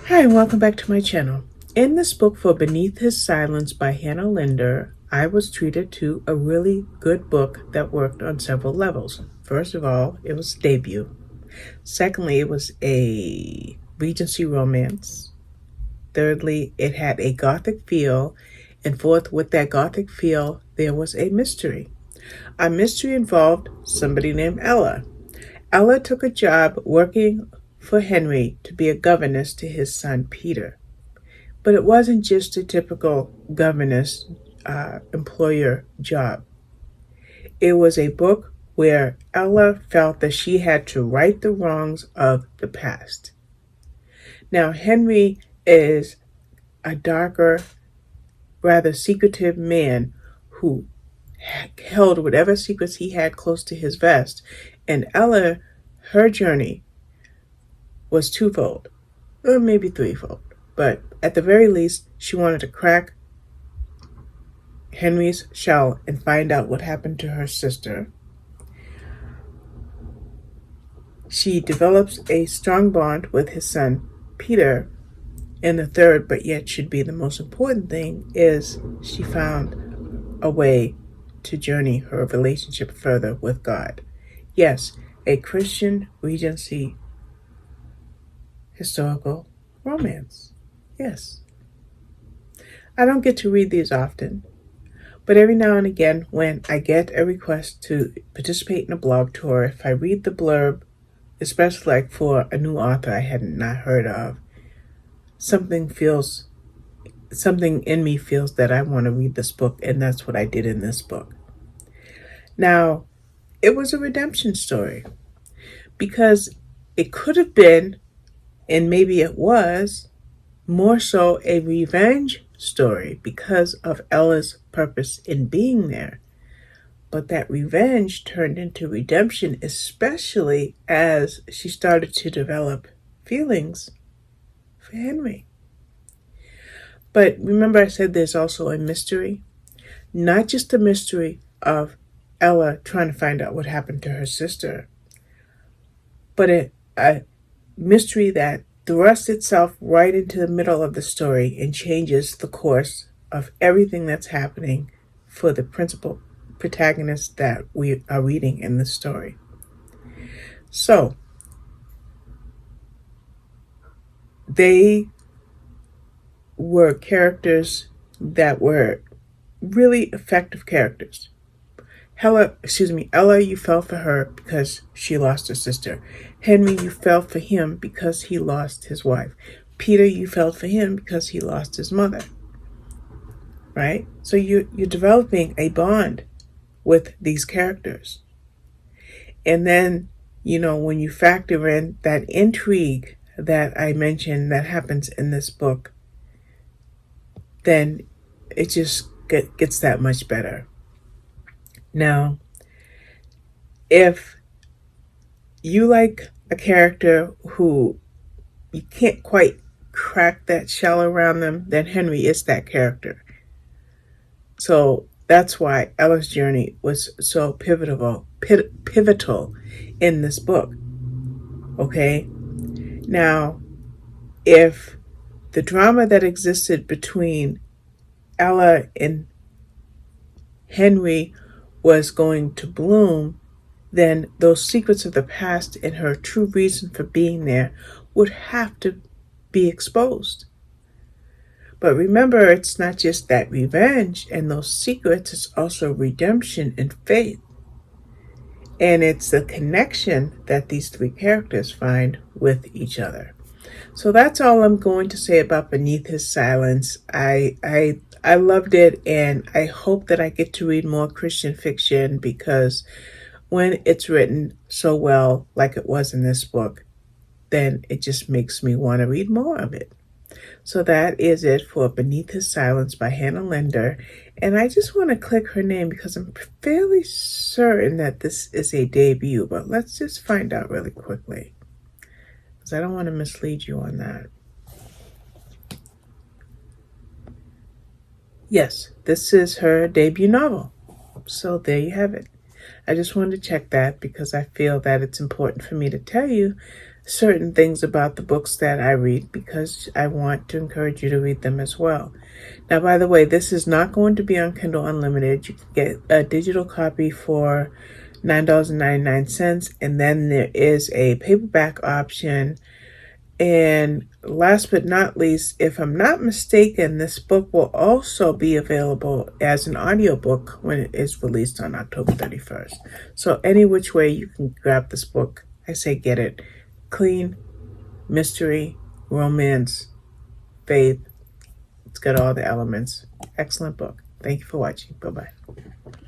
Hi, and welcome back to my channel. In this book for Beneath His Silence by Hannah Linder, I was treated to a really good book that worked on several levels. First of all, it was a debut. Secondly, it was a Regency romance. Thirdly, it had a gothic feel. And fourth, with that gothic feel, there was a mystery. Our mystery involved somebody named Ella. Ella took a job working for Henry to be a governess to his son Peter. But it wasn't just a typical governess employer job. It was a book where Ella felt that she had to right the wrongs of the past. Now, Henry is a darker, rather secretive man who held whatever secrets he had close to his vest. And Ella, her journey was twofold, or maybe threefold. But at the very least, she wanted to crack Henry's shell and find out what happened to her sister. She develops a strong bond with his son, Peter. And the third, but yet should be the most important thing, is she found a way to journey her relationship further with God. Yes, a Christian Regency historical romance. Yes. I don't get to read these often, but every now and again, when I get a request to participate in a blog tour, if I read the blurb, especially like for a new author I had not heard of, something in me feels that I want to read this book, and that's what I did in this book. Now, it was a redemption story because it could have been, and maybe it was, more so a revenge story because of Ella's purpose in being there. But that revenge turned into redemption, especially as she started to develop feelings for Henry. But remember, I said there's also a mystery. Not just the mystery of Ella trying to find out what happened to her sister, but a mystery that thrusts itself right into the middle of the story and changes the course of everything that's happening for the principal protagonist that we are reading in the story. So, they were characters that were really effective characters. Ella, you felt for her because she lost her sister. Henry, you felt for him because he lost his wife. Peter, you felt for him because he lost his mother. Right? So you're developing a bond with these characters. And then, when you factor in that intrigue that I mentioned that happens in this book, then it just gets that much better. Now, if you like a character who you can't quite crack that shell around them, then Henry is that character. So that's why Ella's journey was so pivotal in this book. Okay? Now, if the drama that existed between Ella and Henry was going to bloom, then those secrets of the past and her true reason for being there would have to be exposed. But remember, it's not just that revenge and those secrets, it's also redemption and faith. And it's the connection that these three characters find with each other. So that's all I'm going to say about Beneath His Silence. I loved it, and I hope that I get to read more Christian fiction, because when it's written so well, like it was in this book, then it just makes me want to read more of it. So that is it for Beneath His Silence by Hannah Linder. And I just want to click her name because I'm fairly certain that this is a debut, but let's just find out really quickly, because I don't want to mislead you on that. Yes, this is her debut novel. So there you have it. I just wanted to check that because I feel that it's important for me to tell you certain things about the books that I read because I want to encourage you to read them as well. Now, by the way, this is not going to be on Kindle Unlimited. You can get a digital copy for $9.99, and then there is a paperback option. And last but not least, if I'm not mistaken, this book will also be available as an audiobook when it is released on October 31st. So any which way you can grab this book, I say get it. Clean, mystery, romance, faith. It's got all the elements. Excellent book. Thank you for watching. Bye-bye.